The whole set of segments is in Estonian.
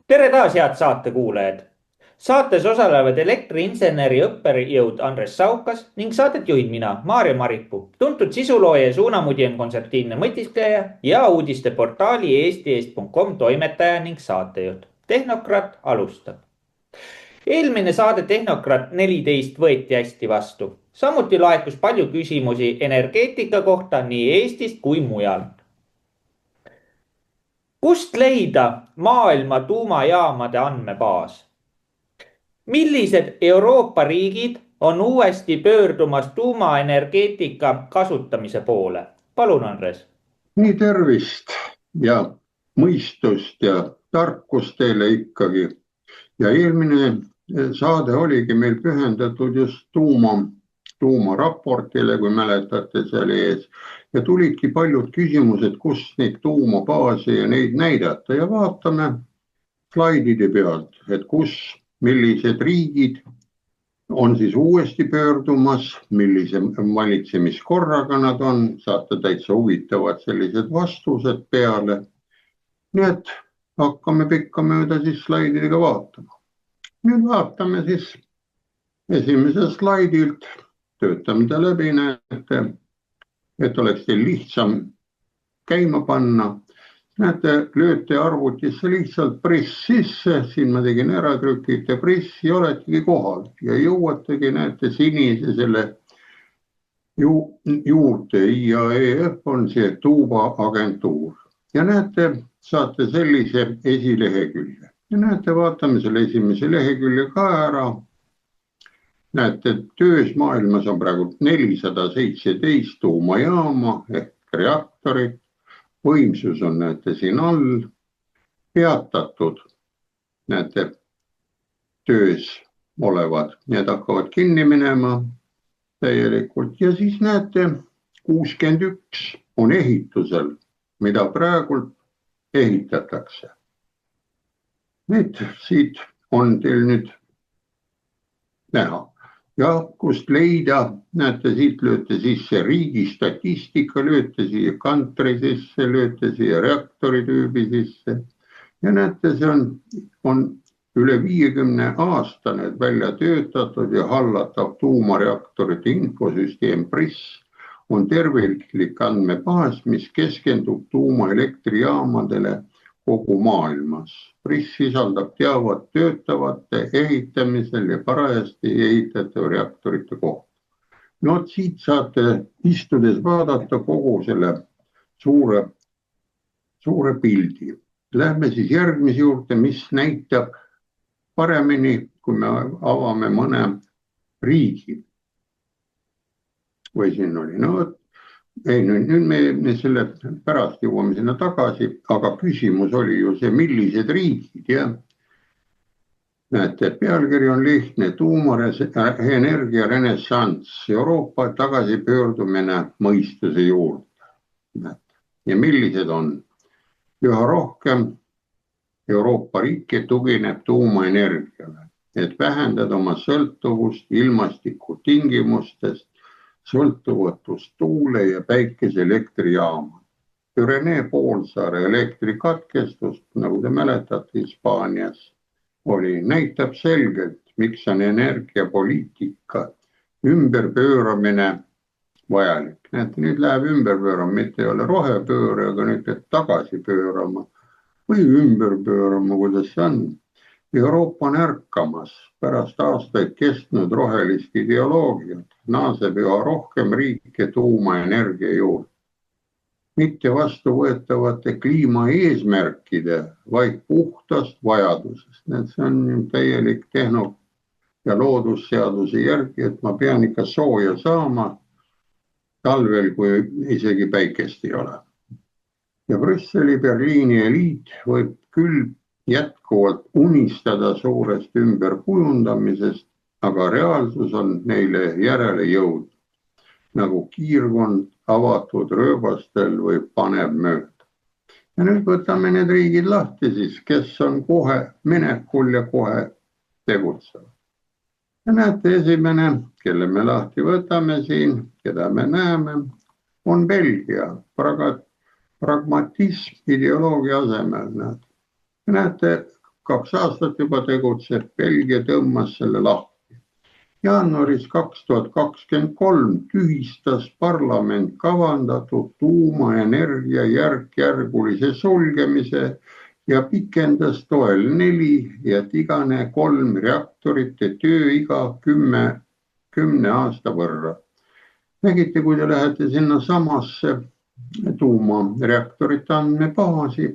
Tere taas, head saatekuulajad! Saates osalevad elektriinseneri õppejõud Andres Saukas ning saadet juhin mina, Maarja Maripuu, tuntud sisulooja ja suunamudjem kontseptiivne mõtiskleja ja uudisteportaali eesti.com toimetaja ning saatejuht. Tehnokrat alustab. Eelmine saade Tehnokrat 14 võeti hästi vastu. Samuti laekus palju küsimusi energeetika kohta nii Eestist kui mujal. Kust leida maailma tuumajaamade andmebaas? Millised Euroopa riigid on uuesti pöördumas tuumaenergeetika kasutamise poole? Palun, Andres. Nii tervist ja mõistust ja tarkust teile ikkagi. Ja eelmine saade oligi meil pühendatud just tuumaraportile, kui mäletate seal ees. Ja tulidki paljud küsimused, kus neid tuumabaase ja neid näidata. Ja vaatame slaidide pealt, et millised riigid on siis uuesti pöördumas, millise valitsemiskorraga nad on, saate täitsa huvitavad sellised vastused peale. Nii et hakkame pikkamööda siis slaididega vaatama. Nüüd vaatame siis esimese slaidilt, töötame ta läbi, näete, et oleks teil lihtsam käima panna. Näete, lööte arvutisse lihtsalt press sisse, siin ma tegin ära, trükite press ja oletegi kohal ja jõuategi, näete, sinise selle juurde. IAEF on see tuumaagentuur ja näete, saate sellise esilehekülje ja näete, vaatame selle esimese lehekülje ka ära. Näete, töös maailmas on praegu 417 tuumajaama ehk reaktorit. Võimsus on, näete, siin all, peatatud, näete, töös olevad, need hakkavad kinni minema täielikult ja siis näete, 61 on ehitusel, mida praegu ehitatakse. Nüüd siit on teil nüüd näha. Ja kust leida, näete, siit lööte sisse riigi statistika, lööte siia kantri sisse, lööte siia reaktori tüübi sisse. Ja näete, see on üle 50 aasta need välja töötatud ja hallatav tuumareaktorite infosüsteem PRIS on terviklik andmebaas, mis keskendub tuumaelektrijaamadele kogu maailmas. PRIS sisaldab teavat töötavate ehitamisel ja parajasti ehitatava reaktorite kohta. No siit saate istudes vaadata kogu selle suure pildi. Lähme siis järgmise juurde, mis näitab paremini, kui me avame mõne riigi. Või siin oli, nüüd me selle pärast jõuame sinna tagasi, aga küsimus oli ju see, millised riigid, ja näete, pealkiri on lihtne, tuumaenergia renessanss, Euroopa tagasipöördumine mõistuse juurde. Ja millised on? Üha rohkem Euroopa riike tugineb tuumaenergiale, et vähendada oma sõltuvust ilmastiku tingimustest, sõltuvatust tuule ja päikese elektrijaama. Pürenee poolsaare elektrikatkestust, nagu te mäletate Hispaanias, näitab selgelt, miks on energiapoliitika ümberpööramine vajalik. Näete, nüüd läheb ümberpöörama, mitte ei ole rohepööre, aga nüüd peab tagasi pöörama või ümberpöörama, kuidas see on. Euroopa on ärkamas pärast aastaid kestnud rohelist ideoloogiat, naaseb üha rohkem riike tuumaenergia juurde. Mitte vastuvõetavate kliimaeesmärkide, vaid puhtast vajadusest. See on täielik tehno- ja loodusseaduse järgi, et ma pean ikka sooja saama talvel, kui isegi päikest ei ole. Ja Brüsseli Berliini eliit võib küll jätkuvalt unistada suurest ümberkujundamisest, aga reaalsus on neile järele jõudnud. Nagu kiirkond avatud rööbastel või paneb mööda. Ja nüüd võtame need riigid lahti siis, kes on kohe minekul ja kohe tegutsevad. Ja näete, esimene, kelle me lahti võtame siin, keda me näeme, on Belgia. Pragmatism ideoloogia asemel. Näete, 2 aastat juba tegutseb, Belgia tõmmas selle lahti. Jaanuaris 2023 tühistas parlament kavandatud tuumaenergia järk-järgulise sulgemise ja pikendas toel 4 ja tigane 3 reaktorite tööiga 10 aasta võrra. Nägite, kui te lähete sinna samasse tuumareaktorite andmebaasi,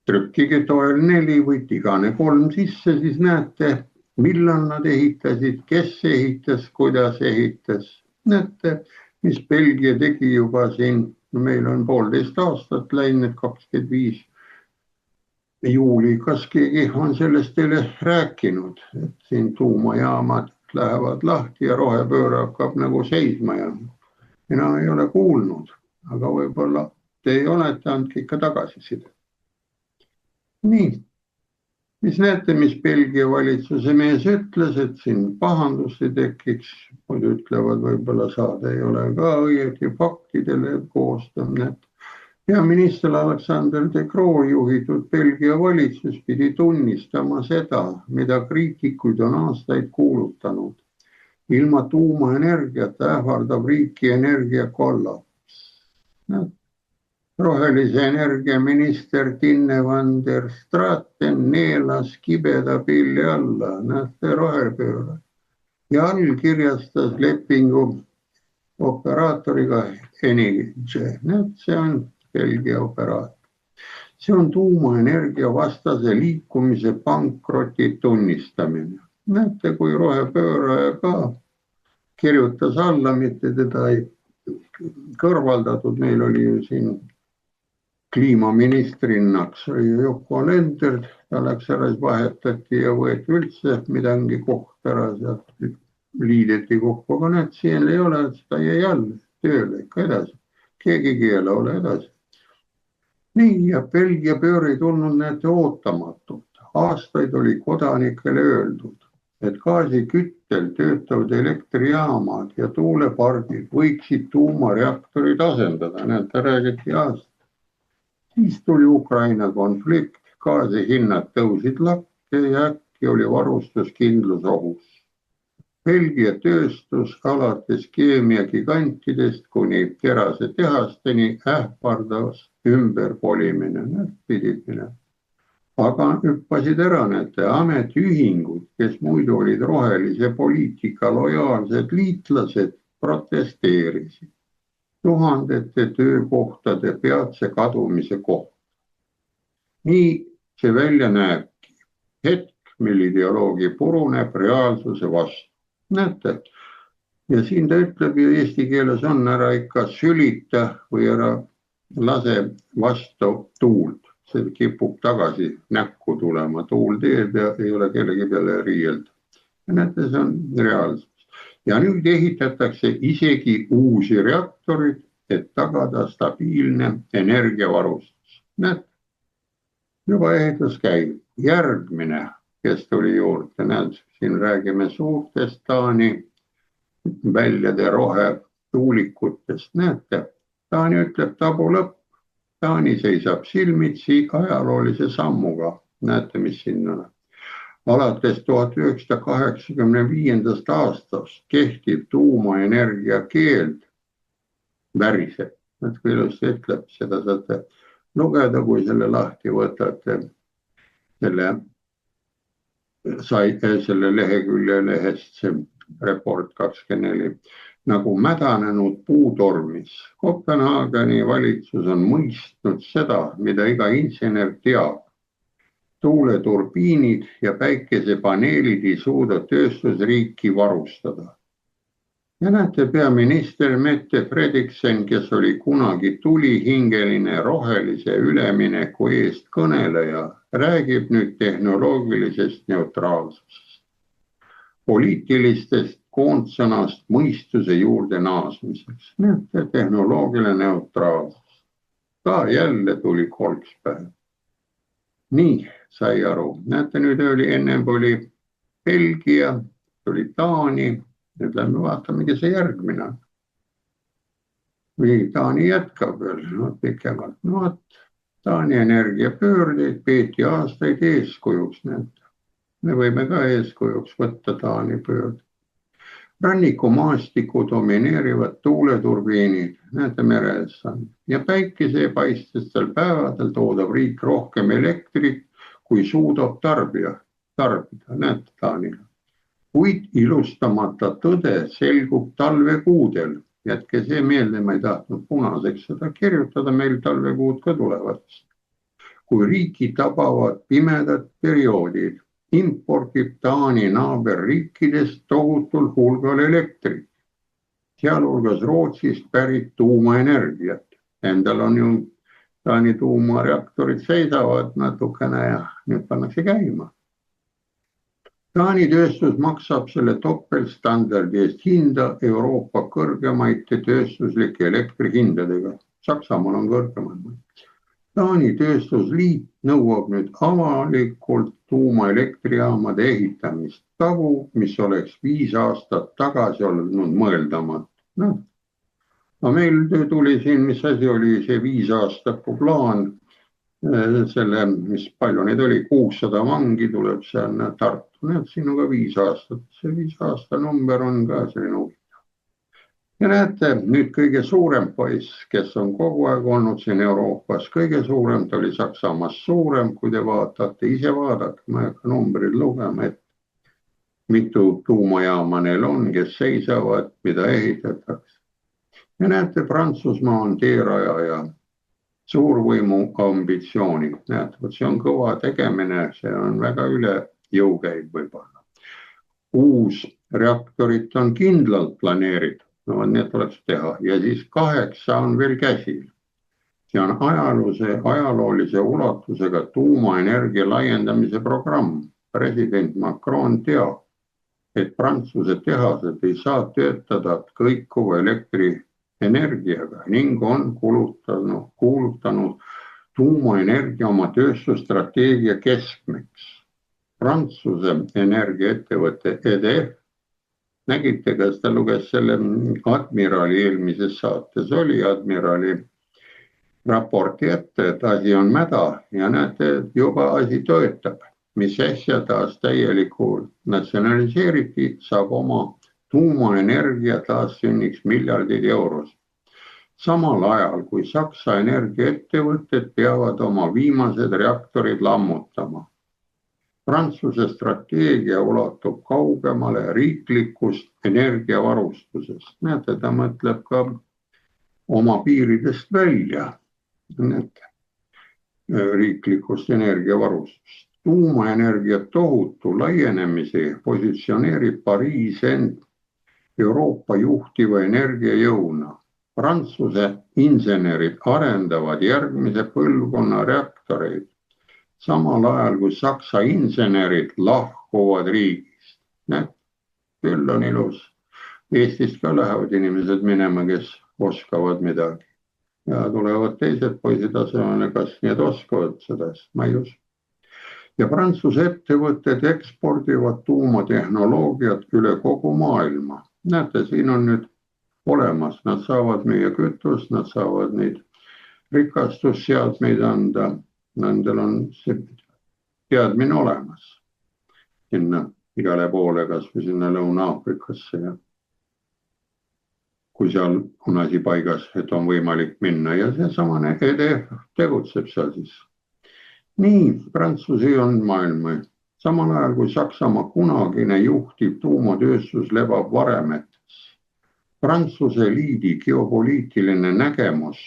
trükkige toel 4 või tigane 3 sisse, siis näete, millal nad ehitasid, kes ehitas, kuidas ehitas. Näete, mis Belgia tegi juba siin, meil on 1,5 aastat läinud, 25 juuli, kas keegi on sellest teile rääkinud, et siin tuumajaamad lähevad lahti ja rohepööre hakkab nagu seisma ja mina ei ole kuulnud, aga võib-olla te ei olete andnud ikka tagasiside. Nii. Mis näete, mis Belgia valitsuse mees ütles, et siin pahandust ei tekiks, muidu ütlevad võib-olla saade ei ole ka õieti faktidele koostamine. Peaminister Alexander De Croo juhitud Belgia valitsus pidi tunnistama seda, mida kriitikud on aastaid kuulutanud. Ilma tuumaenergiata ähvardab riiki energiakollaps. Rohelise energiaminister Tinne van der Straten neelas kibeda pilli alla, näete rohepööre, ja allkirjastas lepingu operaatoriga Enige. See on Belgia operaator. See on tuumaenergia vastase liikumise pankroti tunnistamine. Näete, kui rohepööraja ka kirjutas alla, mitte teda ei kõrvaldatud, meil oli ju siin kliimaministrinnaks oli Yoko Alender, ta läks ära, vahetati ja võeti üldse midagi kohta ära, sealt liideti kokku, aga näed, siin ei ole, seda jäi all tööle ikka edasi. Keegi keele ole edasi. Nii, ja Belgia pööre ei tulnud näete ootamatult. Aastaid oli kodanikele öeldud, et gaasiküttel töötavad elektrijaamad ja tuulepargid võiksid tuumareaktorid asendada, näete, räägiti aastaid. Siis tuli Ukraina konflikt, gaasi hinnad tõusid lakke ja äkki oli varustuskindlus ohus. Belgia tööstus alates keemiagigantidest kuni terasetehasteni ähvardas ümberpolimine, pidid minema. Aga hüppasid ära näete ametiühingud, kes muidu olid rohelise poliitika lojaalsed liitlased, protesteerisid. Tuhandete töökohtade peatse kadumise koht. Nii see välja näebki. Hetk, mil ideoloogia puruneb reaalsuse vastu. Näete? Ja siin ta ütleb ju eesti keeles on ära ikka sülita või ära lase vastu tuult. See kipub tagasi näkku tulema. Tuul teeb ja ei ole kellegi peale riielda. Ja näete, see on reaalsus. Ja nüüd ehitatakse isegi uusi reaktorid, et tagada stabiilne energiavarustus. Näed, juba ehitus käib. Järgmine, kes tuli juurde, näed, siin räägime suurtest Taani väljade rohetuulikutest. Näete, Taani ütleb tabu lõpp. Taani seisab silmitsi ajaloolise sammuga. Näete, mis siin on. Alates 1985. aastast kehtib tuumaenergia keeld väriseb. Kui ilusti ütleb, seda saate lugeda, kui selle lahti võtate selle lehekülje lehest, see report 24, nagu mädanenud puutormis. Kopenhaageni valitsus on mõistnud seda, mida iga insener teab. Tuuleturbiinid ja päikesepaneelid ei suuda tööstusriiki varustada. Ja näete, peaminister Mette Frederiksen, kes oli kunagi tulihingeline rohelise ülemineku eest kõneleja, räägib nüüd tehnoloogilisest neutraalsusest. poliitilistest koondsõnast mõistuse juurde naasmiseks. Tehnoloogiline neutraalsus. Ka jälle tuli kolkspäev. Nii sai aru. Näete, nüüd oli ennem oli Belgia, tuli Taani. Nüüd lähme vaatame, kes see järgmine on. Või Taani jätkab veel pikemalt. Taani energiapöördeid peeti aastaid eeskujuks. Me võime ka eeskujuks võtta Taani pöörde. Rannikumaastiku domineerivad tuuleturbiinid, näete meres on. Ja päikesepaististel päevadel toodab riik rohkem elektrit, kui suudab tarbida. Näete Taanil. Kuid ilustamata tõde selgub talvekuudel. Jätke see meelde, ma ei tahtnud punaseks seda kirjutada, meil talvekuud ka tulevad. Kui riiki tabavad pimedad perioodid, impordib Taani naaberriikidest tohutul hulgal elektrit, sealhulgas Rootsist pärit tuumaenergiat. Endal on ju Taani tuumareaktorid seisavad natukene ja nüüd pannakse käima. Taani tööstus maksab selle topeltstandardi eest hinda Euroopa kõrgemaite tööstuslike elektrihindadega. Saksamaal on kõrgemad. Taani tööstusliit nõuab nüüd avalikult tuumaelektrijaamade ehitamist. Tagu, mis oleks 5 aastat tagasi olnud mõeldamatu. No meil tuli siin, mis asi oli see 5 aastaku plaan, selle, mis palju neid oli, 600 vangi tuleb seal Tartu. Siin on ka 5 aastat. See 5 aasta number on ka selline huvitav. Ja näete, nüüd kõige suurem poiss, kes on kogu aeg olnud siin Euroopas, kõige suurem, ta oli Saksamaas suurem, kui te vaatate, ise vaadake, ma ei hakka numbrid lugema, et mitu tuumajaama neil on, kes seisavad, mida ehitatakse. Ja näete, Prantsusmaa on teeraja ja suurvõimu ambitsiooni. Näete, see on kõva tegemine, see on väga üle jõu käib võib-olla. 6 reaktorit on kindlalt planeeritud. No need tuleks teha ja siis 8 on veel käsil. See on ajaloolise ulatusega tuumaenergia laiendamise programm. President Macron teab, et Prantsuse tehased ei saa töötada kõikuva elektrienergiaga ning on kuulutanud tuumaenergia oma tööstusstrateegia keskmeks. Prantsuse energiaettevõte EDF. Nägite, kas ta luges selle admirali eelmises saates oli admirali raporti ette, et asi on mäda ja näete, juba asi töötab. Mis äsja taas täielikult natsionaliseeriti, saab oma tuumaenergia taas sünniks miljardeid euros. Samal ajal, kui Saksa energiaettevõtted peavad oma viimased reaktorid lammutama. Prantsuse strateegia ulatub kaugemale riiklikust energiavarustusest. Näete, ta mõtleb ka oma piiridest välja. Näete, riiklikust energiavarustust. Tuumaenergia tohutu laienemise positsioneerib Pariis end Euroopa juhtiva energiajõuna. Prantsuse insenerid arendavad järgmise põlvkonna reaktoreid. Samal ajal, kui Saksa insenerid lahkuvad riigist. Küll on ilus. Eestist ka lähevad inimesed minema, kes oskavad midagi. Ja tulevad teised poisid asemele, kas need oskavad seda, ma ei usu. Ja Prantsuse ettevõtted ekspordivad tuumatehnoloogiat üle kogu maailma. Näete, siin on nüüd olemas. Nad saavad müüa kütust, nad saavad neid rikastusseadmeid anda. Nendel on see teadmine olemas sinna igale poole, kas või sinna Lõuna-Aafrikasse. Ja kui seal on asi paigas, et on võimalik minna ja see samane EDF tegutseb seal siis. Nii, Prantsusi on maailma. Samal ajal kui Saksamaa kunagine juhtiv tuumatööstus lebab varemetes. Prantsuse liidi geopoliitiline nägemus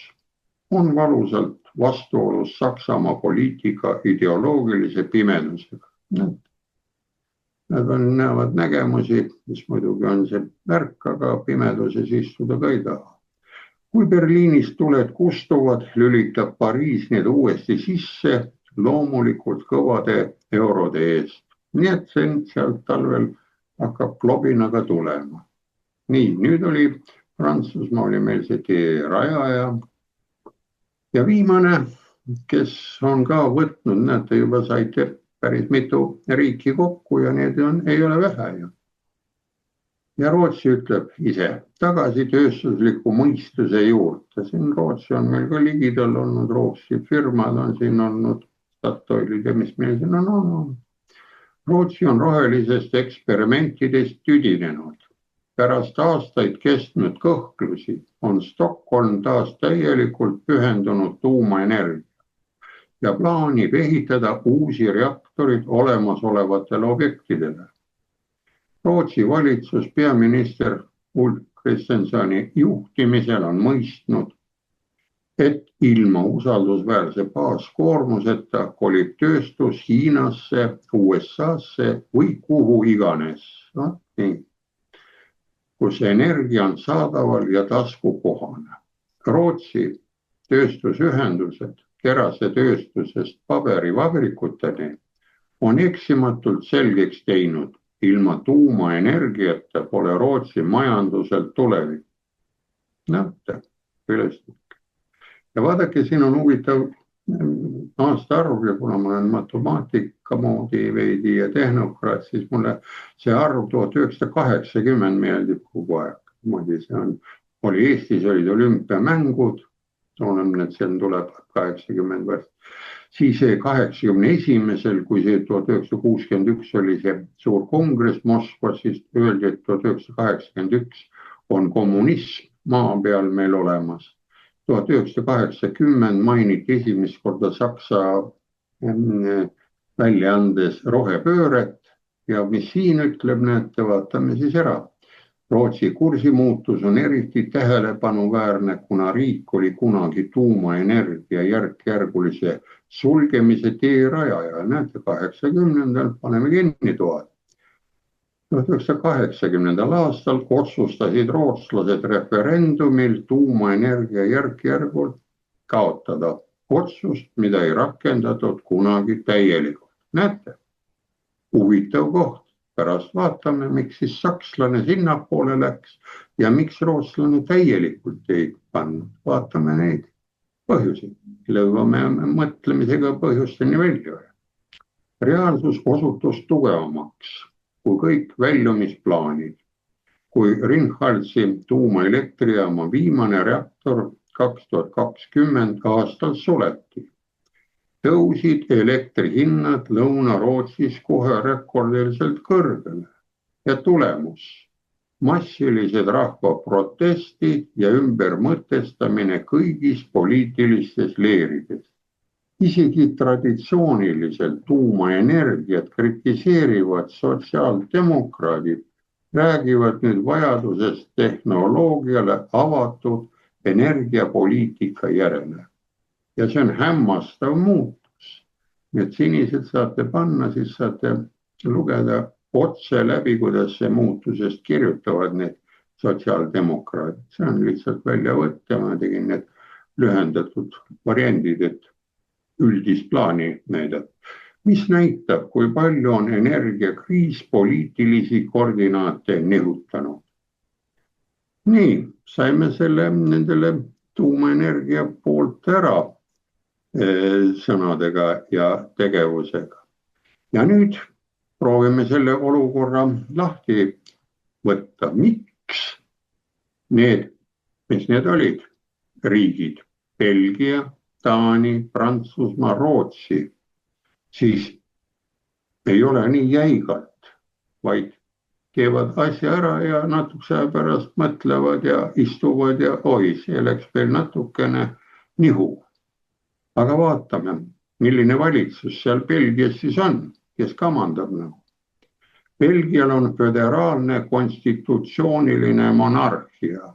on valusalt vastuolus Saksamaa poliitika ideoloogilise pimedusega. Nad näevad nägemusi, mis muidugi on see värk, aga pimeduses istuda ka ei taha. Kui Berliinist tuled kustuvad, lülitab Pariis need uuesti sisse, loomulikult kõvade eurode eest. Nii et sealt talvel hakkab klobinaga tulema. Nii, nüüd oli Prantsusmaa oli meil see tee rajaja. Ja viimane, kes on ka võtnud, näete, juba saite päris mitu riiki kokku ja need ei ole vähe ju. Ja Rootsi ütleb ise tagasi tööstusliku mõistuse juurde. Siin Rootsi on meil ka ligidal olnud, Rootsi firmad on siin olnud, Statoilid ja mis meil siin on olnud. Rootsi on rohelisest eksperimentidest tüdinenud. Pärast aastaid kestnud kõhklusi on Stockholm taas täielikult pühendunud tuumaenergia ja plaanib ehitada uusi reaktorid olemasolevatele objektidele. Rootsi valitsus peaminister Ulf Kristerssoni juhtimisel on mõistnud, et ilma usaldusväärse baaskoormuseta kolib tööstus Hiinasse, USA-sse või kuhu iganes. Kus energia on saadaval ja taskukohane. Rootsi tööstusühendused terasetööstusest paberivabrikuteni on eksimatult selgeks teinud, ilma tuumaenergiata pole Rootsi majandusel tulevik. Näete, ülesnik. Ja vaadake, siin on huvitav aastaarv ja kuna ma olen matemaatika moodi veidi ja tehnokraat, siis mulle see arv 1980 meeldib kogu aeg. Oli Eestis olid olümpiamängud, et see tuleb 80 varsti. Siis 81. kui see 1961 oli see suur kongress Moskvas, siis öeldi, et 1981 on kommunism maa peal meil olemas. 1980 mainiti esimest korda Saksa väljaandes rohepööret ja mis siin ütleb, näete, vaatame siis ära. Rootsi kursimuutus on eriti tähelepanuväärne, kuna riik oli kunagi tuumaenergia järk-järgulise sulgemise teerajaja. Näete, 80. paneme kinni toad. 1980. aastal otsustasid rootslased referendumil tuumaenergia järk-järgult kaotada. Otsust, mida ei rakendatud kunagi täielikult. Näete, huvitav koht. Pärast vaatame, miks siis sakslane sinnapoole läks ja miks rootslane täielikult ei pannud. Vaatame neid põhjusi. Lõuame mõtlemisega põhjusteni välja. Reaalsus osutus tugevamaks kui kõik väljumisplaanid. Kui Ringhalsi tuumaelektrijaama viimane reaktor 2020 aastal suleti. Tõusid elektrihinnad Lõuna-Rootsis kohe rekordiliselt kõrgele ja tulemus. Massilised rahvaprotestid ja ümbermõtestamine kõigis poliitilistes leerides. Isegi traditsiooniliselt tuumaenergiat kritiseerivad sotsiaaldemokraadid räägivad nüüd vajadusest tehnoloogiale avatud energiapoliitika järele. Ja see on hämmastav muutus. Need sinised saate panna, siis saate lugeda otse läbi, kuidas see muutusest kirjutavad need sotsiaaldemokraadid. See on lihtsalt väljavõtte, ma tegin need lühendatud variandid, et üldist plaani näidab. Mis näitab, kui palju on energiakriis poliitilisi koordinaate nihutanud. Nii, saime selle nendele tuumaenergia poolt ära sõnadega ja tegevusega. Ja nüüd proovime selle olukorra lahti võtta. Miks need, mis need olid riigid, Belgia, Taani, Prantsusmaa, Rootsi, siis ei ole nii jäigalt, vaid teevad asja ära ja natukese aja pärast mõtlevad ja istuvad ja oi, see läks veel natukene nihu. Aga vaatame, milline valitsus seal Belgias siis on, kes kamandab nagu. Belgial on föderaalne konstitutsiooniline monarhia.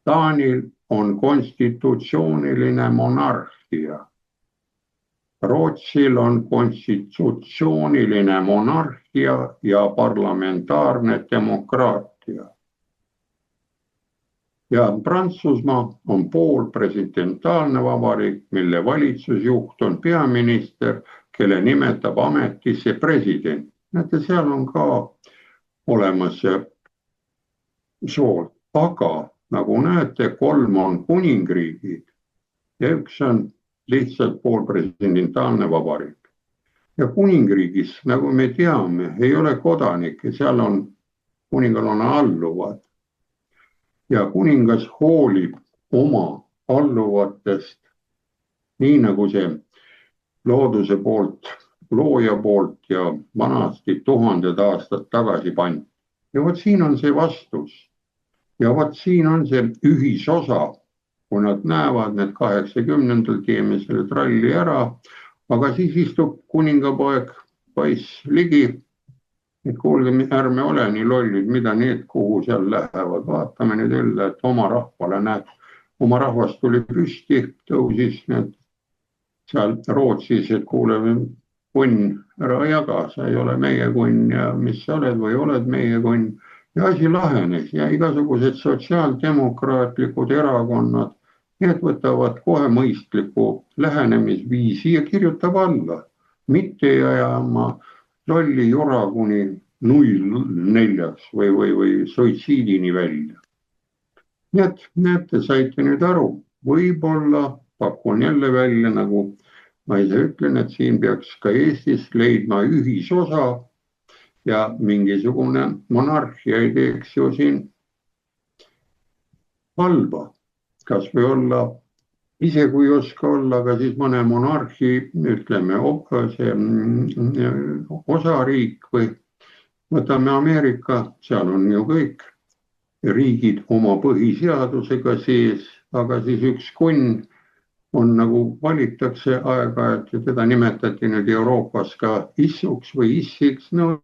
Taanil on konstitutsiooniline monarhia. Rootsil on konstitutsiooniline monarhia ja parlamentaarne demokraatia. Ja Prantsusmaa on poolpresidentaalne vabariik, mille valitsusjuht on peaminister, kelle nimetab ametisse president. näete, seal on ka olemas sool, aga nagu näete, 3 on kuningriigid ja 1 on lihtsalt poolpresidentaalne vabariik. Ja kuningriigis, nagu me teame, ei ole kodanikke, seal on kuningal on alluvad ja kuningas hoolib oma alluvatest, nii nagu see looduse poolt, looja poolt ja vanasti 1000 aastat tagasi pandi. Ja vot siin on see vastus ja vot siin on see ühisosa, kui nad näevad need 80. teeme selle tralli ära, aga siis istub kuningapoeg poiss ligi, et kuulge, ärme ole nii lollid, mida need, kuhu seal lähevad, vaatame nüüd ülle, et oma rahvale näed, oma rahvas tuli püsti, tõusis need seal Rootsis, et kuule, kunn, ära jaga, sa ei ole meie kunn ja mis sa oled või oled meie kunn. Ja asi lahenes ja igasugused sotsiaaldemokraatlikud erakonnad, need võtavad kohe mõistliku lähenemisviisi ja kirjutab alla, mitte ajama lolli jura kuni 0,4 või suitsiidini välja. Nii et näete, saite nüüd aru, võib-olla pakun jälle välja, nagu ma ise ütlen, et siin peaks ka Eestis leidma ühisosa ja mingisugune monarhia ei teeks ju siin halba. Kas või olla, ise kui ei oska olla, aga siis mõne monarhi, ütleme, see osariik või võtame Ameerika, seal on ju kõik riigid oma põhiseadusega sees, aga siis üks kunn on nagu valitakse aeg-ajalt ja teda nimetati nüüd Euroopas ka issuks või issiks, no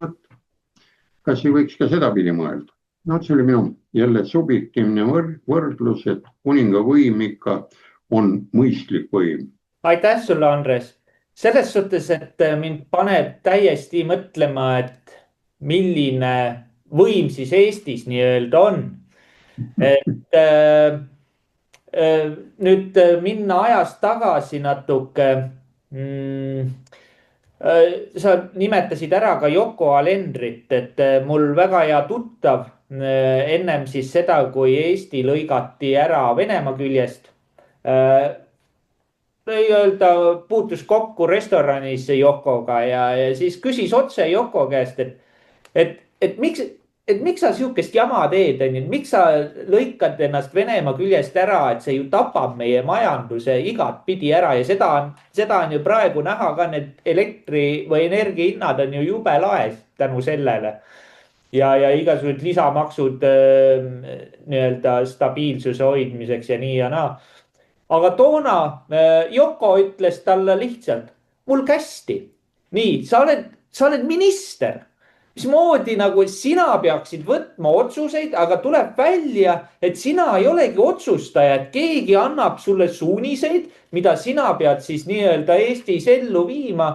kas ei võiks ka sedapidi mõelda? No see oli minu jälle subjektiivne võrdlus, et kuninga võim ikka on mõistlik võim. Aitäh sulle, Andres. Selles suhtes, et mind paneb täiesti mõtlema, et milline võim siis Eestis nii-öelda on. Et nüüd minna ajas tagasi natuke. Sa nimetasid ära ka Yoko Alenderit, et mul väga hea tuttav ennem siis seda, kui Eesti lõigati ära Venemaa küljest, puutus kokku restoranis Yokoga ja siis küsis otse Yoko käest, et miks sa sihukest jama teed, miks sa lõikad ennast Venemaa küljest ära, et see ju tapab meie majanduse igat pidi ära ja seda on ju praegu näha ka, need elektri või energia hinnad on ju jube laes tänu sellele. Ja igasugused lisamaksud nii-öelda stabiilsuse hoidmiseks ja nii ja naa. Aga toona Yoko ütles talle lihtsalt, mul kästi. Nii, sa oled minister. Mismoodi nagu sina peaksid võtma otsuseid, aga tuleb välja, et sina ei olegi otsustaja, et keegi annab sulle suuniseid, mida sina pead siis nii-öelda Eestis ellu viima.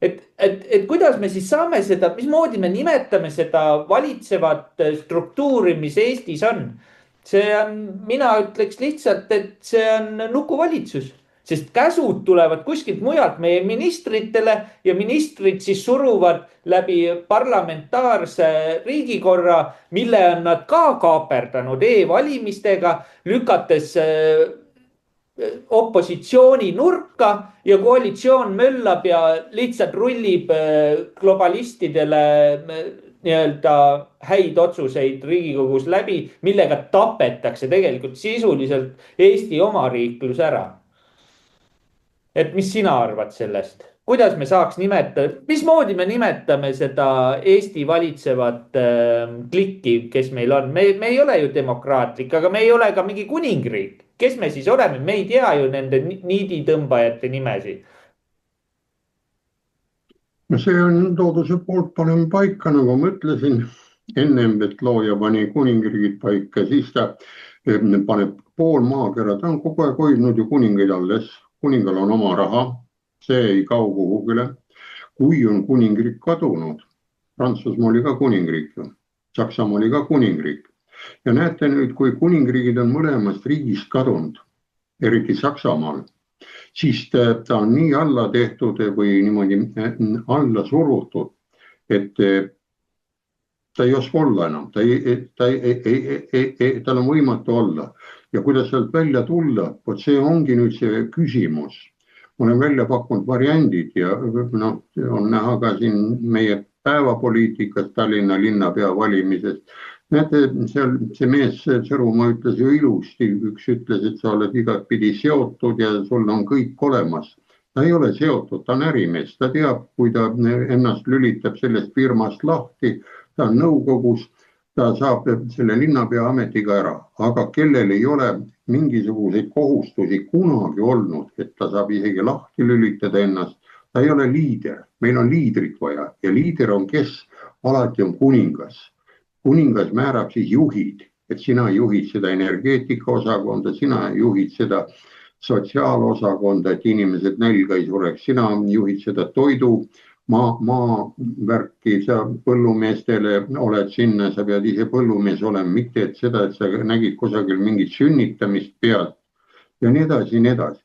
Et kuidas me siis saame seda, mismoodi me nimetame seda valitsevat struktuuri, mis Eestis on? See on, mina ütleks lihtsalt, et see on nukuvalitsus. Sest käsud tulevad kuskilt mujalt meie ministritele ja ministrid siis suruvad läbi parlamentaarse riigikorra, mille on nad ka kaaperdanud e-valimistega, lükates opositsiooni nurka ja koalitsioon möllab ja lihtsalt rullib globalistidele nii-öelda häid otsuseid Riigikogus läbi, millega tapetakse tegelikult sisuliselt Eesti omariiklus ära. Et mis sina arvad sellest? Kuidas me saaks nimetada, mismoodi me nimetame seda Eesti valitsevat klikki, kes meil on? Me ei ole ju demokraatlik, aga me ei ole ka mingi kuningriik. Kes me siis oleme? Me ei tea ju nende niiditõmbajate nimesi. No see on looduse poolt paneme paika, nagu ma ütlesin ennem, et looja pani kuningriigid paika, siis ta paneb pool maakera, ta on kogu aeg hoidnud ju kuningaid alles. Kuningal on oma raha, see ei kao kuhugile. Kui on kuningriik kadunud, Prantsusmaa oli ka kuningriik, Saksamaa oli ka kuningriik. Ja näete nüüd, kui kuningriigid on mõlemast riigist kadunud, eriti Saksamaal, siis ta on nii alla tehtud või niimoodi alla surutud, et ta ei oska olla enam, tal on võimatu olla. Ja kuidas sealt välja tulla, vot see ongi nüüd see küsimus. Ma olen välja pakkunud variandid ja on näha ka siin meie päevapoliitikas Tallinna linnapea valimisest. Näete, seal see mees Sõrumaa ütles ju ilusti, üks ütles, et sa oled igatpidi seotud ja sul on kõik olemas. Ta ei ole seotud, ta on ärimees, ta teab, kui ta ennast lülitab sellest firmast lahti, ta on nõukogus, ta saab selle linnapea ametiga ära, aga kellel ei ole mingisuguseid kohustusi kunagi olnud, et ta saab isegi lahti lülitada ennast, ta ei ole liider, meil on liidrit vaja ja liider on kes? Alati on kuningas. Kuningas määrab siis juhid, et sina juhid seda energeetikaosakonda, sina juhid seda sotsiaalosakonda, et inimesed nälga ei sureks, sina juhid seda toidu, maavärki, sa põllumeestele oled sinna, sa pead ise põllumees olema, mitte et seda, et sa nägid kusagil mingit sünnitamist pealt ja nii edasi, nii edasi.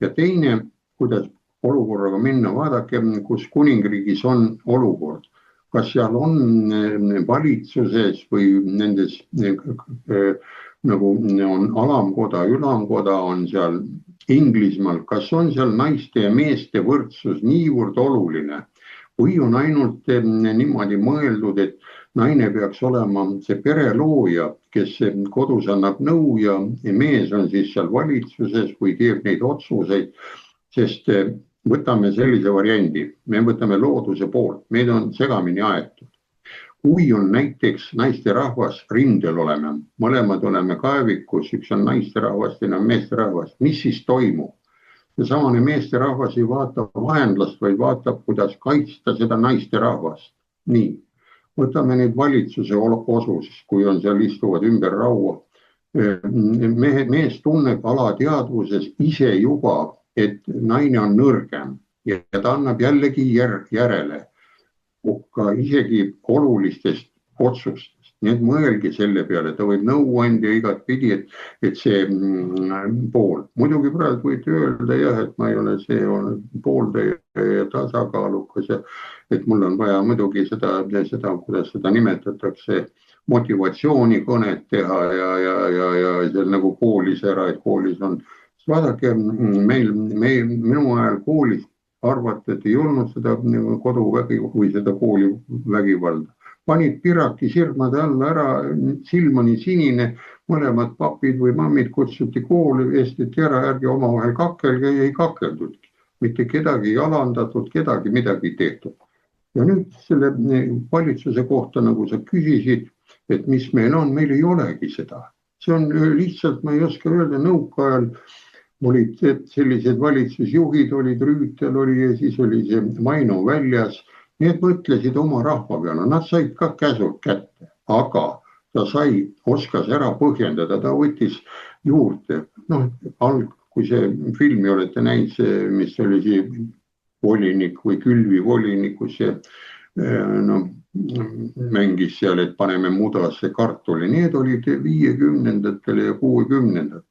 Ja teine, kuidas olukorraga minna, vaadake, kus kuningriigis on olukord. Kas seal on valitsuses või nendes nagu on alamkoda, ülamkoda on seal Inglismaal, kas on seal naiste ja meeste võrdsus niivõrd oluline või on ainult niimoodi mõeldud, et naine peaks olema see perelooja, kes kodus annab nõu ja mees on siis seal valitsuses või teeb neid otsuseid, sest võtame sellise variandi, me võtame looduse poolt, meid on segamini aetud. Kui on näiteks naisterahvas, rindel oleme, mõlemad oleme kaevikus, üks on naisterahvas, teine on meesterahvas, mis siis toimub? Ja samane meesterahvas ei vaata vaenlast, vaid vaatab, kuidas kaitsta seda naisterahvast. Nii, võtame nüüd valitsuse osus, kui on seal istuvad ümber raua. Mees tunneb alateadvuses ise juba, et naine on nõrgem ja ta annab jällegi järele ka isegi olulistest otsustest. Nii et mõelge selle peale, ta võib nõuandja igat pidi, et see pool. Muidugi praegu võite öelda jah, et ma ei ole see pooldaja ja tasakaalukas, et mul on vaja muidugi seda, kuidas seda nimetatakse, motivatsioonikõnet teha ja seal nagu koolis ära, et koolis on. Vaadake, minu ajal koolis arvati, et ei olnud seda koduvägi või seda koolivägivalda. Panid piraki sirmade alla ära, silmani sinine, mõlemad papid või mammid kutsuti kooli, estiti ära, ärge omavahel kakelge ja ei kakeldudki. Mitte kedagi ei alandatud, kedagi midagi tehtud. Ja nüüd selle valitsuse kohta, nagu sa küsisid, et mis meil on, meil ei olegi seda. See on lihtsalt, ma ei oska öelda, nõukaajal olid sellised valitsusjuhid, olid Rüütel oli ja siis oli see Vaino väljas. Need mõtlesid oma rahva peale, nad said ka käsud kätte, aga ta oskas ära põhjendada, ta võttis juurde. Kui see filmi olete näinud, mis oli see volinik või külvi volinik, kus see mängis seal, et paneme mudasse kartuli. Need olid 50-ndatel ja 60-ndatel.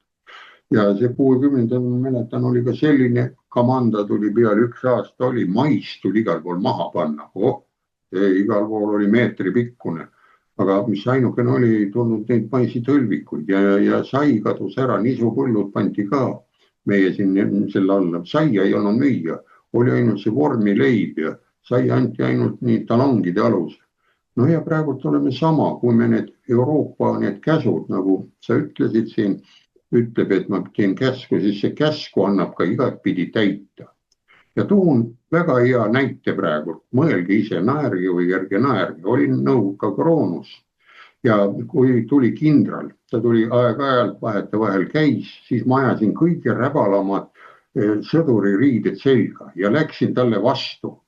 Ja see 60, ma mäletan, oli ka selline kamanda tuli peale 1 aasta oli, mais tuli igal pool maha panna. Igal pool oli meetri pikkune. Aga mis ainukene oli, ei tulnud neid maisitõlvikuid ja sai kadus ära, nisupõllud pandi ka meie siin selle alla. Saia ei olnud müüa, oli ainult see vormileib ja sai anti ainult nii talongide alusel. No ja praegult oleme sama, kui me need Euroopa need käsud, nagu sa ütlesid siin, ütleb, et ma teen käsku, siis see käsku annab ka igatpidi täita. Ja toon väga hea näite praegu, mõelge ise, naerge või ärge naerge, olin Nõukogude kroonus ja kui tuli kindral, ta tuli aeg-ajalt vahetevahel käis, siis ma ajasin kõige räbalamad sõduririided selga ja läksin talle vastu.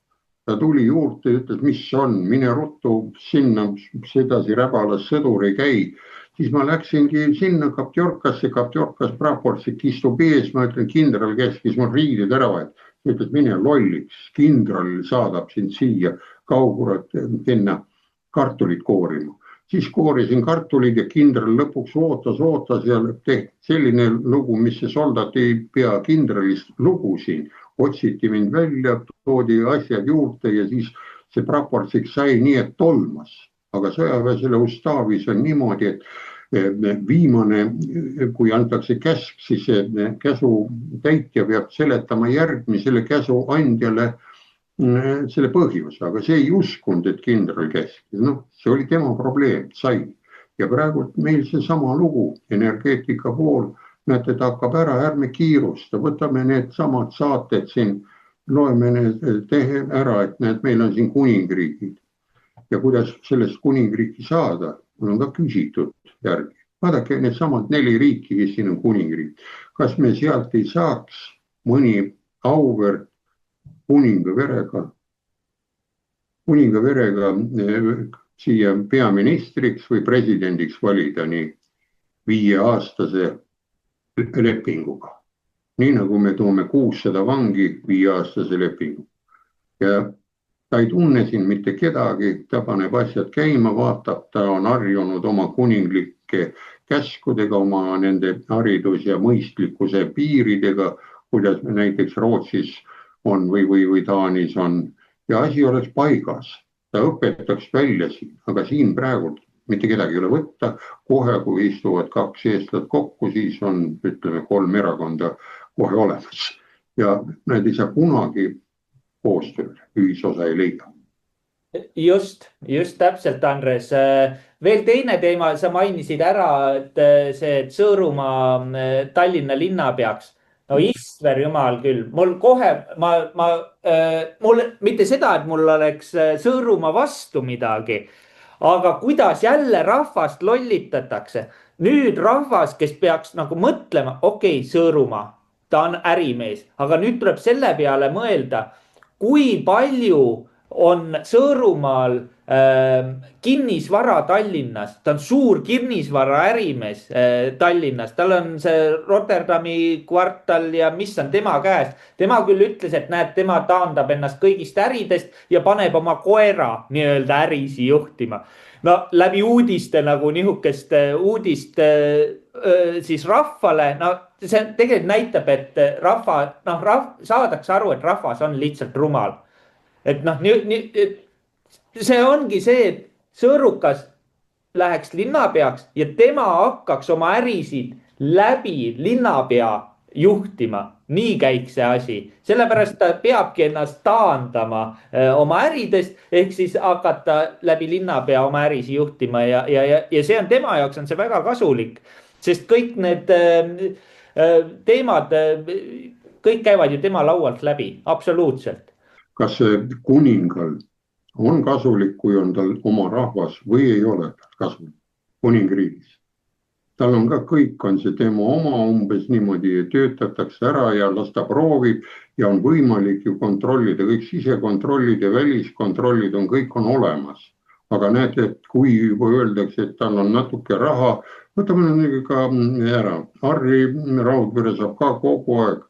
Ta tuli juurde ja ütles, mis on, mine ruttu sinna, sedasi räbalas sõdur ei käi. Siis ma läksingi sinna Kaptjorkasse, Kaptjorkas praportsik istub ees, ma ütlen, kindral käskis mul riided ära, et ütles, mine lolliks, kindral saadab sind siia kaugurat enne kartulit koorima. Siis koorisin kartulid ja kindral lõpuks ootas ja tehti selline lugu, mis see soldat ei pea kindralist lugu siin. Otsiti mind välja, toodi asjad juurde ja siis see praportsiks sai nii, et tolmas, aga sõjaväe selle ustaavis on niimoodi, et viimane, kui antakse käsk, siis käsu täitja peab seletama järgmisele käsu andjale selle põhjuse, aga see ei uskunud, et kindral käskis. See oli tema probleem, sai. Ja praegu meil see sama lugu, energeetika pool, näete, ta hakkab ära, ärme kiirusta, võtame need samad saated siin, loeme need ära, et meil on siin kuningriigid. Ja kuidas sellest kuningriiki saada, on ka küsitud järgi. Vaadake need samad 4 riiki, kes siin on kuningriik. Kas me sealt ei saaks mõni auväärt kuninga verega siia peaministriks või presidendiks valida nii 5-aastase lepinguga. Nii nagu me toome 600 vangi 5-aastase lepingu. Ja ta ei tunne siin mitte kedagi, ta paneb asjad käima, vaatab, ta on harjunud oma kuninglike käskudega, oma nende haridus- ja mõistlikkuse piiridega, kuidas me näiteks Rootsis on või Taanis on, ja asi oleks paigas. Ta õpetaks välja siin, aga siin praegu mitte kedagi ei ole võtta. Kohe, kui istuvad 2 eestlat kokku, siis on, ütleme, 3 erakonda kohe olemas. Ja need ei saa kunagi koostööl, ühisosa ei leida. Just täpselt, Andres. Veel teine teema, sa mainisid ära, et see Sõõrumaa Tallinna linnapeaks. No Isver, jumal küll, mul kohe, mul mitte seda, et mul oleks Sõõrumaa vastu midagi, aga kuidas jälle rahvast lollitatakse. Nüüd rahvas, kes peaks nagu mõtlema, okei, Sõõrumaa, ta on ärimees, aga nüüd tuleb selle peale mõelda, kui palju on Sõõrumaal kinnisvara Tallinnas, ta on suur kinnisvara ärimees Tallinnas, tal on see Rotterdami kvartal ja mis on tema käes. Tema küll ütles, et näed, tema taandab ennast kõigist äridest ja paneb oma koera nii-öelda ärisi juhtima. No läbi uudiste nagu nihukest uudist siis rahvale, no see tegelikult näitab, et saadakse aru, et rahvas on lihtsalt rumal. Et see ongi see, et Sõõrukas läheks linnapeaks ja tema hakkaks oma ärisid läbi linnapea juhtima. Nii käiks see asi. Sellepärast ta peabki ennast taandama oma äridest, ehk siis hakata läbi linnapea oma ärisi juhtima ja see on tema jaoks on see väga kasulik, sest kõik need teemad, kõik käivad ju tema laualt läbi, absoluutselt. Kas kuningal on kasulik, kui on tal oma rahvas või ei ole kasulik kuningriigis? Tal on ka kõik, on see tema oma umbes niimoodi, töötatakse ära ja las ta proovib ja on võimalik ju kontrollida, kõik sisekontrollid ja väliskontrollid on, kõik on olemas. Aga näete, et kui juba öeldakse, et tal on natuke raha, võtame ka ära. Harri Raudvere saab ka kogu aeg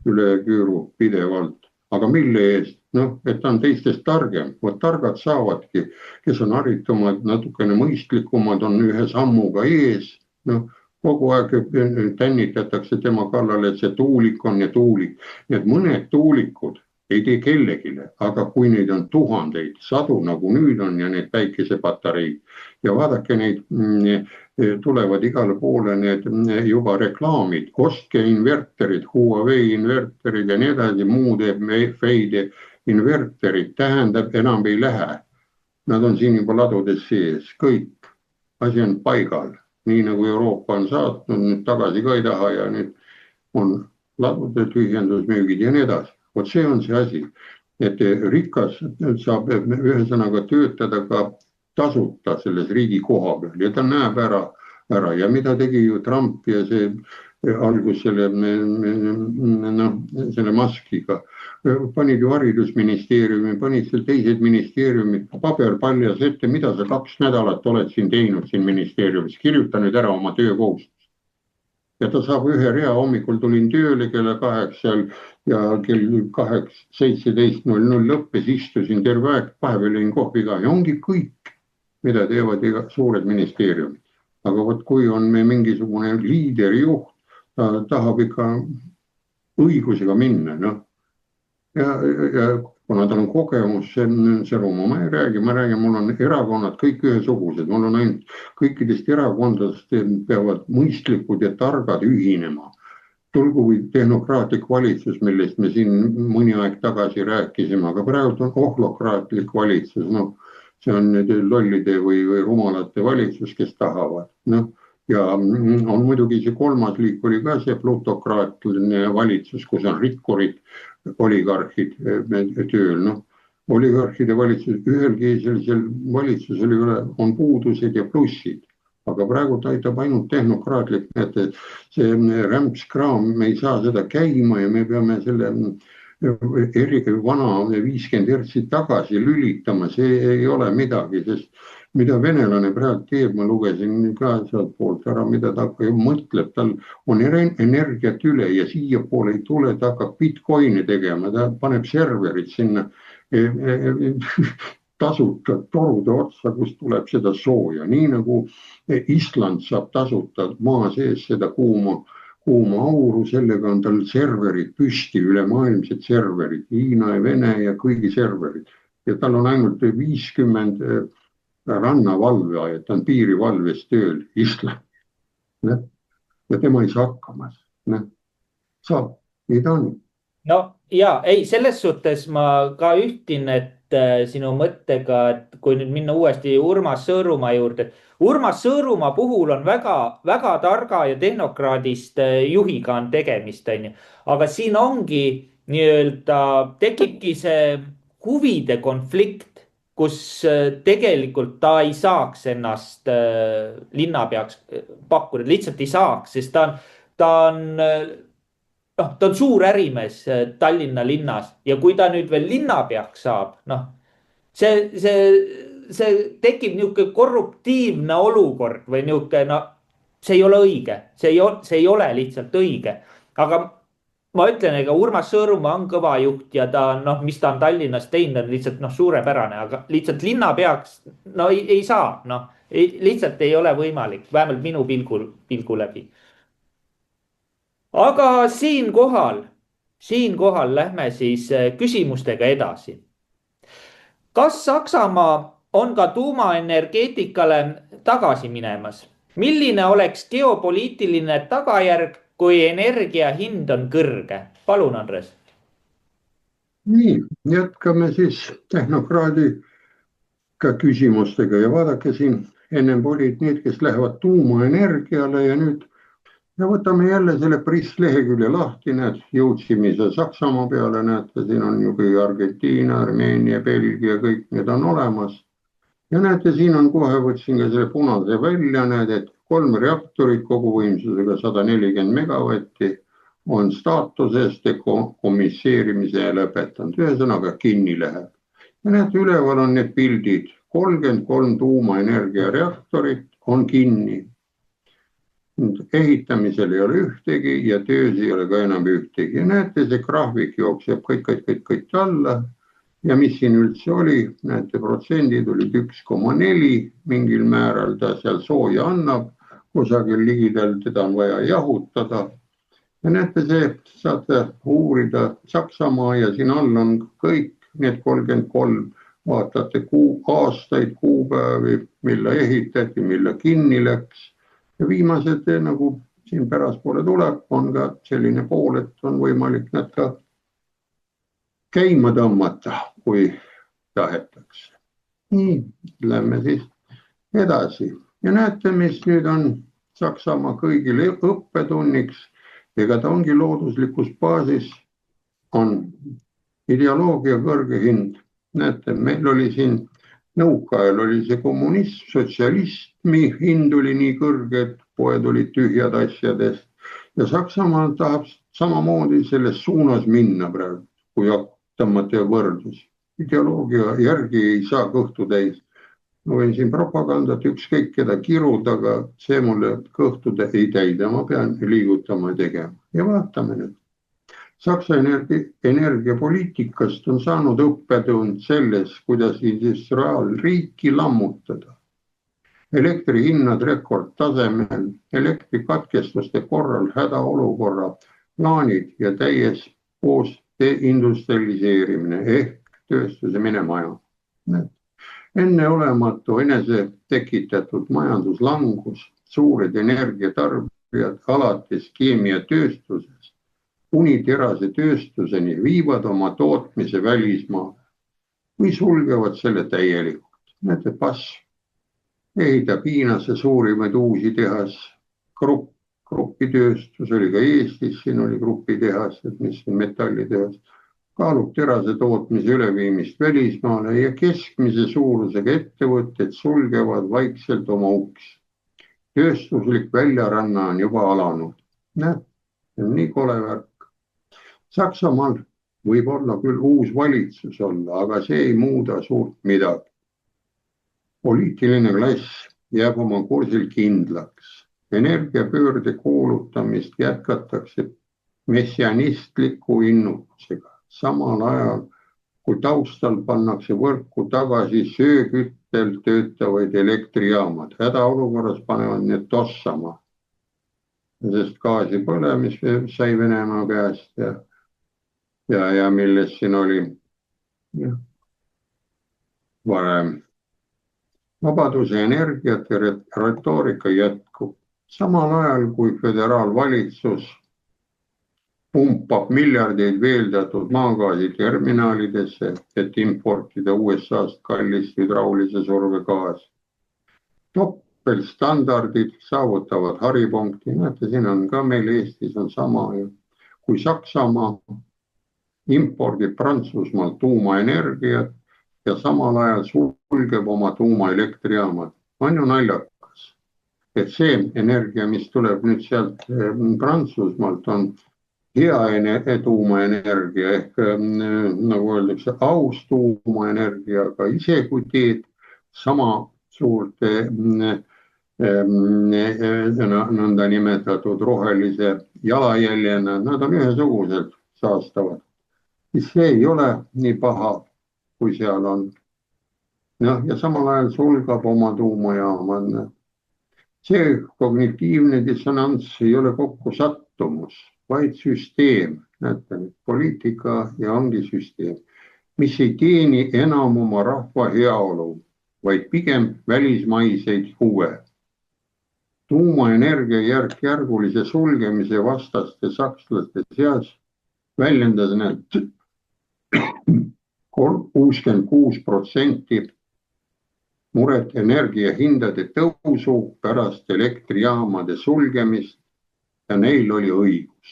üle küüru pidevalt. Aga mille eest? Et ta on teistest targem. Targad saavadki, kes on haritumad, natukene mõistlikumad, on ühe sammuga ees. Kogu aeg tännitatakse tema kallale, et see tuulik on ja tuulik. Need mõned tuulikud ei tee kellegile, aga kui neid on tuhandeid, sadu nagu nüüd on ja need päikesepatareid ja vaadake neid, tulevad igale poole need juba reklaamid, ostke inverterid, Huawei inverterid ja nii edasi, muude feide inverterid, tähendab enam ei lähe. Nad on siin juba ladudes sees, kõik, asi on paigal, nii nagu Euroopa on saatnud, nüüd tagasi ka ei taha ja nüüd on ladude tühjendusmüügid ja nii edasi. Vot see on see asi, et rikas saab ühesõnaga töötada ka tasuta selles riigi koha peal ja ta näeb ära ja mida tegi ju Trump ja see algus selle maskiga. Panid ju haridusministeeriumi, panid seal teised ministeeriumid, paber paljas ette, mida sa 2 nädalat oled siin teinud siin ministeeriumis, kirjuta nüüd ära oma töökohustus. Ja ta saab ühe rea, hommikul tulin tööle kella 8 ja kell 17:00 lõppes, istusin terve aeg, vahepeal jõin kohvi ka ja ongi kõik, mida teevad suured ministeeriumid. Aga vot kui on me mingisugune liiderjuht, ta tahab ikka õigusega minna. Ja kuna tal on kogemus see Roma, ma ei räägi, mul on erakonnad kõik ühesugused, mul on ainult kõikidest erakondadest peavad mõistlikud ja targad ühinema. Tulgu või tehnokraatlik valitsus, millest me siin mõni aeg tagasi rääkisime, aga praegu on ohlokraatlik valitsus, noh, see on nüüd lollide või rumalate valitsus, kes tahavad, noh. Ja on muidugi see kolmas liik oli ka see plutokraatline valitsus, kus on rikkurid, oligarhid tööl, noh. Oligarhide valitsus, ühelgi sellisel valitsusel on puudused ja plussid, aga praegu ta aitab ainult tehnokraatlik, et see rämpskraam, me ei saa seda käima ja me peame selle vana 50 hertsi tagasi lülitama, see ei ole midagi, sest mida venelane praegu teeb, ma lugesin ka sealt poolt ära, mida ta mõtleb, tal on energiat üle ja siia poole ei tule, ta hakkab bitcoin'i tegema, ta paneb serverid sinna tasuta torude otsa, kus tuleb seda sooja, nii nagu Island saab tasuta maa sees seda kuuma auru, sellega on tal serverid püsti, ülemaailmsed serverid, Hiina ja Vene ja kõigi serverid ja tal on ainult 50 rannavalve, ta on piirivalves tööl Island. Ja tema ei saa hakkama. Saab, nii ta on. No ja, ei, selles suhtes ma ka ühtin, et sinu mõttega, et kui nüüd minna uuesti Urmas Sõõrumaa juurde. Urmas Sõõrumaa puhul on väga targa ja tehnokraadist juhiga on tegemist, aga siin ongi nii-öelda, tekibki see huvide konflikt, kus tegelikult ta ei saaks ennast linnapeaks pakkuda, lihtsalt ei saaks, sest ta on suur ärimees Tallinna linnas ja kui ta nüüd veel linnapeaks saab, see tekib niisugune korruptiivne olukord või niisugune, see ei ole õige, see ei ole lihtsalt õige, aga ma ütlen, ega Urmas Sõõrumaa on kõva juht ja ta on, mis ta on Tallinnas teinud, on lihtsalt suurepärane, aga lihtsalt linnapeaks, ei saa, lihtsalt ei ole võimalik, vähemalt minu pilgu läbi. Aga siinkohal lähme siis küsimustega edasi. Kas Saksamaa on ka tuumaenergeetikale tagasi minemas? Milline oleks geopoliitiline tagajärg, kui energia hind on kõrge? Palun, Andres. Nii, jätkame siis tehnokraadiga küsimustega ja vaadake siin, ennem olid need, kes lähevad tuumaenergiale ja nüüd võtame jälle selle PRIS lehekülje lahti, näed, jõudsime Saksamaa peale, näete, siin on ju kui Argentiina, Armeenia, Belgia, kõik need on olemas. Ja näete, siin on kohe, võtsin ka selle punase välja, näed, et 3 reaktorit koguvõimsusega 140 megavatti on staatuses komisseerimise ja lõpetanud. Ühesõnaga kinni läheb. Ja näete, üleval on need pildid. 33 tuumaenergia reaktorit on kinni. Ehitamisel ei ole ühtegi ja töös ei ole ka enam ühtegi. Ja näete, see graafik jookseb kõik alla. Ja mis siin üldse oli, näete, protsendid olid 1,4, mingil määral ta seal sooja annab, kusagil ligidal teda on vaja jahutada. Ja näete, see saate uurida Saksamaa ja siin all on kõik need 33, vaatate aastaid, kuupäevi, mille ehitati, mille kinni läks. Ja viimased, nagu siin päraspoole tuleb, on ka selline pool, et on võimalik nad ka käima tõmmata, kui tahetakse. Nii, lähme siis edasi. Ja näete, mis nüüd on Saksamaa kõigile õppetunniks, ega ta ongi looduslikus baasis, on ideoloogia kõrge hind. Näete, meil oli siin nõukaajal oli see kommunism, sotsialismi hind oli nii kõrge, et poed olid tühjad asjadest. Ja Saksamaa tahab samamoodi selles suunas minna praegu, kui tõmmata võrdlus. Ideoloogia järgi ei saa kõhtu täis. Ma võin siin propagandat ükskõik keda kiruda, aga see mulle kõhtu ei täida. Ma pean liigutama ja tegema. Ja vaatame nüüd. Saksa energiapoliitikast on saanud õppetund selles, kuidas industriaalriiki lammutada. Elektrihinnad rekordtasemel, elektrikatkestuste korral hädaolukorra plaanid ja täies koos deindustrialiseerimine ehk tööstuse minema ajama. Enneolematu enese tekitatud majanduslangus, suured energiatarbijad alates keemiatööstusest kuni terasetööstuseni viivad oma tootmise välismaale või sulgevad selle täielikult. Näete, BASF ehitab Hiinasse suurimaid uusi tehas, grupitööstus oli ka Eestis, siin oli grupitehas, mis on metallitehas, kaalub terase tootmise üleviimist välismaale ja keskmise suurusega ettevõtted sulgevad vaikselt oma uksi. Tööstuslik väljaranna on juba alanud. Näed, see on nii kole värk. Saksamaal võib olla küll uus valitsus olla, aga see ei muuda suurt midagi. Poliitiline klass jääb oma kursil kindlaks. Energiapöörde kuulutamist jätkatakse messianistliku innukusega. Samal ajal, kui taustal pannakse võrku tagasi sööküttel töötavaid elektrijaamad. Hädaolukorras panevad need tossama, sest gaasi põlemis sai Venemaa käest ja milles siin oli varem. Vabaduse energiat ja retoorika jätkub. Samal ajal, kui föderaalvalitsus pumpab miljardeid veeldatud maagaasi terminalidesse, et importida USA-st kallist hüdraulise surve gaasi. Topelstandardid saavutavad haripunkti. Näete, siin on ka meil Eestis on sama. Kui Saksamaa impordib Prantsusmaalt tuumaenergiat ja samal ajal sulgeb oma tuumaelektrijaamad. On ju naljakas, et see energia, mis tuleb nüüd sealt Prantsusmaalt, on hea tuumaenergia ehk nagu öeldakse, aus tuumaenergia, aga ise kui teed sama suurte nõnda nimetatud rohelise jalajäljena, nad on ühesuguselt saastavad. See ei ole nii paha, kui seal on. Ja samal ajal sulgab oma tuumajaamad. See kognitiivne dissonants ei ole kokku sattumus, vaid süsteem. Näete, poliitika ja ongi süsteem, mis ei teeni enam oma rahva heaolu, vaid pigem välismaiseid huve. Tuumaenergia järk-järgulise sulgemise vastaste sakslaste seas väljendas need 66% muret energiahindade tõusu pärast elektrijaamade sulgemist ja neil oli õigus.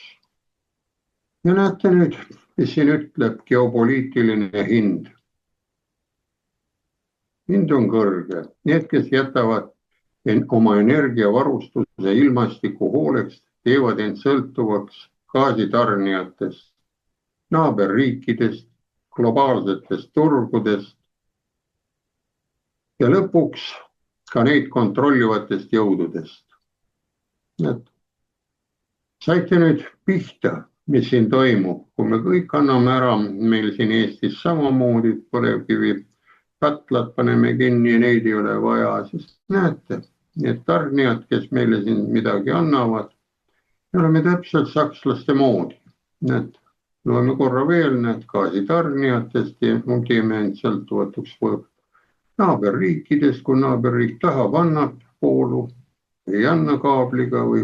Ja näete nüüd, mis siin ütleb geopoliitiline hind. Hind on kõrge. Need, kes jätavad oma energiavarustuse ilmastiku hooleks, teevad end sõltuvaks gaasitarnijatest, naaberriikidest, globaalsetest turgudest ja lõpuks ka neid kontrollivatest jõududest. Saite nüüd pihta, mis siin toimub, kui me kõik anname ära, meil siin Eestis samamoodi põlevkivi katlad paneme kinni ja neid ei ole vaja, sest näete, need tarnijad, kes meile siin midagi annavad, me oleme täpselt sakslaste moodi. Näete, loeme korra veel need gaasitarnijatest ja teeme end sõltuvatuks naaberriikidest, kui naaberriik tahab, annab poolu, ei anna kaabliga või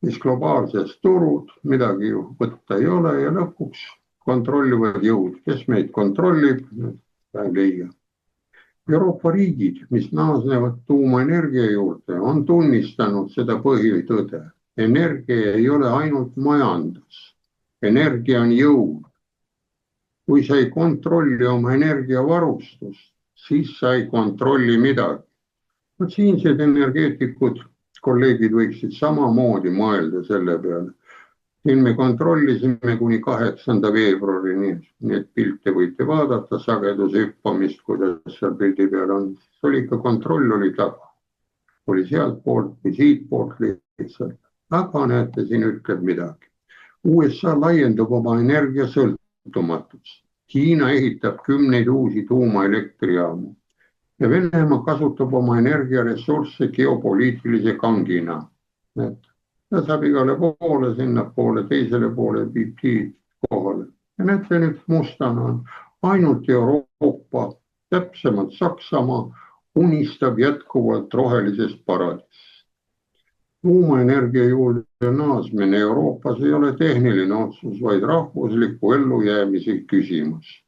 mis globaalsest turud, midagi ju võtta ei ole ja lõpuks kontrollivad jõud, kes meid kontrollib, ei leia. Euroopa riigid, mis naasnevad tuumaenergia juurde, on tunnistanud seda põhitõde. Energia ei ole ainult majandus. Energia on jõud. Kui sa ei kontrolli oma energiavarustust, siis sa ei kontrolli midagi. Siinsed energeetikud, kolleegid võiksid samamoodi mõelda selle peale. Siin me kontrollisime kuni 8. veebruarini, need pilte võite vaadata, sageduse hüppamist, kuidas seal pildi peal on. See oli ikka kontroll oli taga. Oli sealt poolt või siit poolt lihtsalt. Aga näete, siin ütleb midagi. USA laiendab oma energiasõltumatust. Hiina ehitab 10 uusi tuumaelektrijaamu ja Venemaa kasutab oma energiaressursse geopoliitilise kangina. Ta saab igale poole, sinna poole, teisele poole, viib kohale. Ja näete nüüd mustana on ainult Euroopa, täpsemalt Saksamaa, unistab jätkuvalt rohelisest paradiisist. Tuumaenergia juurde naasmine Euroopas ei ole tehniline otsus, vaid rahvusliku ellujäämise küsimus.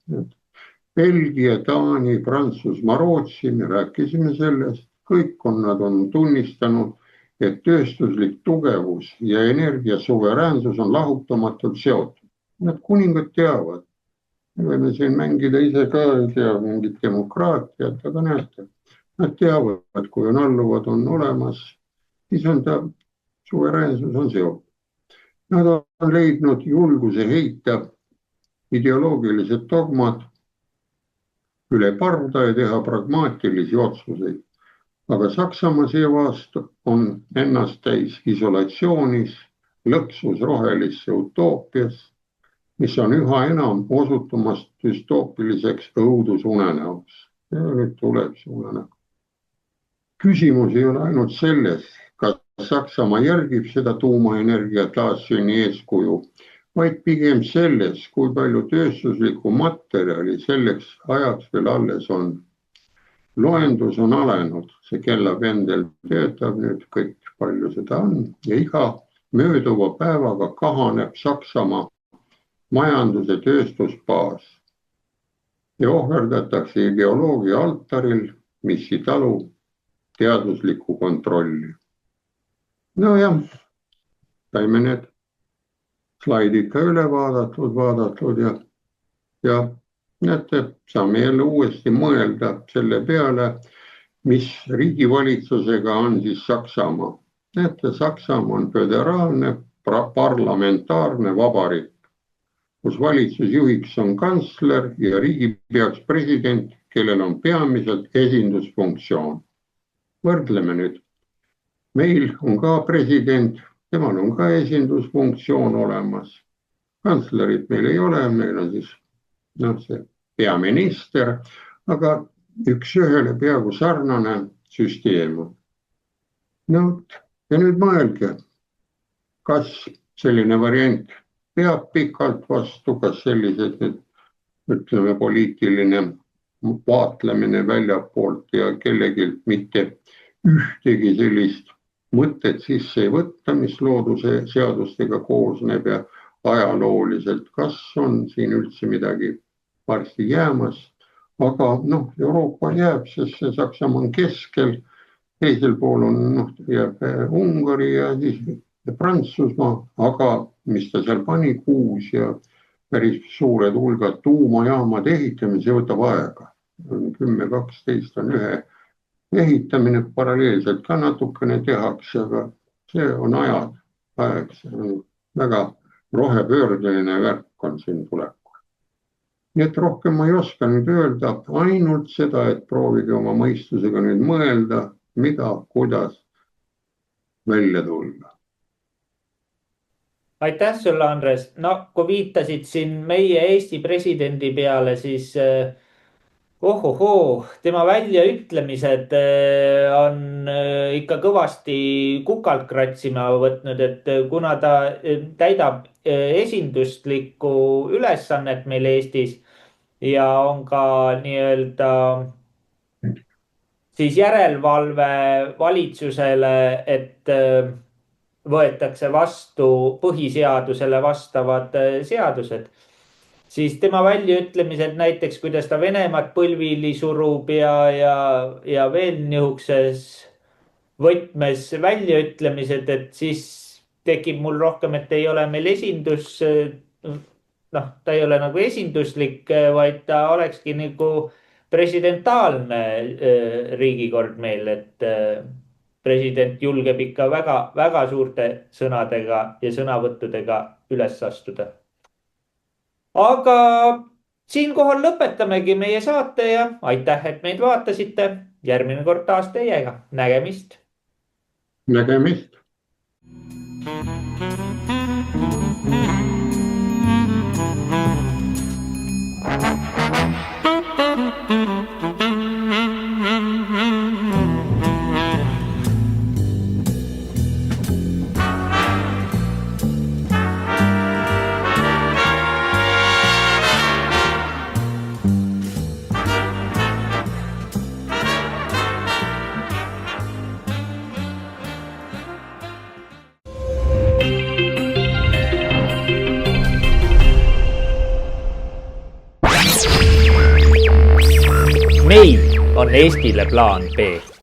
Belgia, Taani, Prantsusmaa, Rootsi, me rääkisime sellest, kõik nad on tunnistanud, et tööstuslik tugevus ja energiasuveräänsus on lahutamatult seotud. Nad kuningad teavad, me võime siin mängida ise ka, ei tea, mingit demokraatiat, aga näete, nad teavad, kui on alluvad on olemas, siis on ta, suveräänsus on seotud. Nad on leidnud julguse heita ideoloogilised dogmad üle parda ja teha pragmaatilisi otsuseid. Aga Saksamaa seevastu on ennast täis isolatsioonis, lõksus rohelisse utoopias, mis on üha enam osutumas düstoopiliseks õudusunenäoks. Ja nüüd tuleb see unenäo. Küsimus ei ole ainult selles, kas Saksamaa järgib seda tuumaenergia taassünni eeskuju, vaid pigem selles, kui palju tööstuslikku materjali selleks ajaks veel alles on. Loendus on alenud, see kellapendel töötab nüüd kõik, palju seda on ja iga mööduva päevaga kahaneb Saksamaa majanduse tööstusbaas ja ohverdatakse ideoloogia altaril, mis ei talu teaduslikku kontrolli. Nojah, saime need slaidid ka üle vaadatud ja näete, saame jälle uuesti mõelda selle peale, mis riigivalitsusega on siis Saksamaa. Näete, Saksamaa on föderaalne parlamentaarne vabariik, kus valitsusjuhiks on kantsler ja riigipeaks president, kellel on peamiselt esindusfunktsioon. Võrdleme nüüd. Meil on ka president, temal on ka esindusfunktsioon olemas. Kantslerit meil ei ole, meil on siis see peaminister, aga üks ühele peaaegu sarnane süsteem. No, ja nüüd mõelge, kas selline variant peab pikalt vastu, kas sellised, ütleme, poliitiline vaatlemine väljapoolt ja kellegilt mitte ühtegi sellist mõtet sisse ei võtta, mis looduse seadustega koosneb ja ajalooliselt, kas on siin üldse midagi varsti jäämas, aga Euroopa jääb, sest see Saksamaa on keskel, teisel pool on jääb Ungari ja siis Prantsusmaa, aga mis ta seal pani 6 ja päris suured hulgad tuumajaamade ehitamine, see võtab aega. 10-12 on ühe ehitamine, paralleelselt ka natukene tehakse, aga see on aeg, see on väga rohepöördeline värk on siin tulekul. Nii et rohkem ma ei oska nüüd öelda, ainult seda, et proovige oma mõistusega nüüd mõelda, mida, kuidas välja tulla. Aitäh sulle, Andres. No, kui viitasid siin meie Eesti presidendi peale, siis tema väljaütlemised on ikka kõvasti kukalt kratsima võtnud, et kuna ta täidab esinduslikku ülesannet meil Eestis ja on ka nii-öelda siis järelevalve valitsusele, et võetakse vastu põhiseadusele vastavad seadused, siis tema väljaütlemised näiteks, kuidas ta Venemaad põlvili surub ja veel niisuguses võtmes väljaütlemised, et siis tekib mul rohkem, et ei ole meil esindus, ta ei ole nagu esinduslik, vaid ta olekski nagu presidentaalne riigikord meil, et president julgeb ikka väga, väga suurte sõnadega ja sõnavõttudega üles astuda. Aga siinkohal lõpetamegi meie saate ja aitäh, et meid vaatasite. Järgmine kord taas teiega. Nägemist. Nägemist. meil on Eestile plaan B.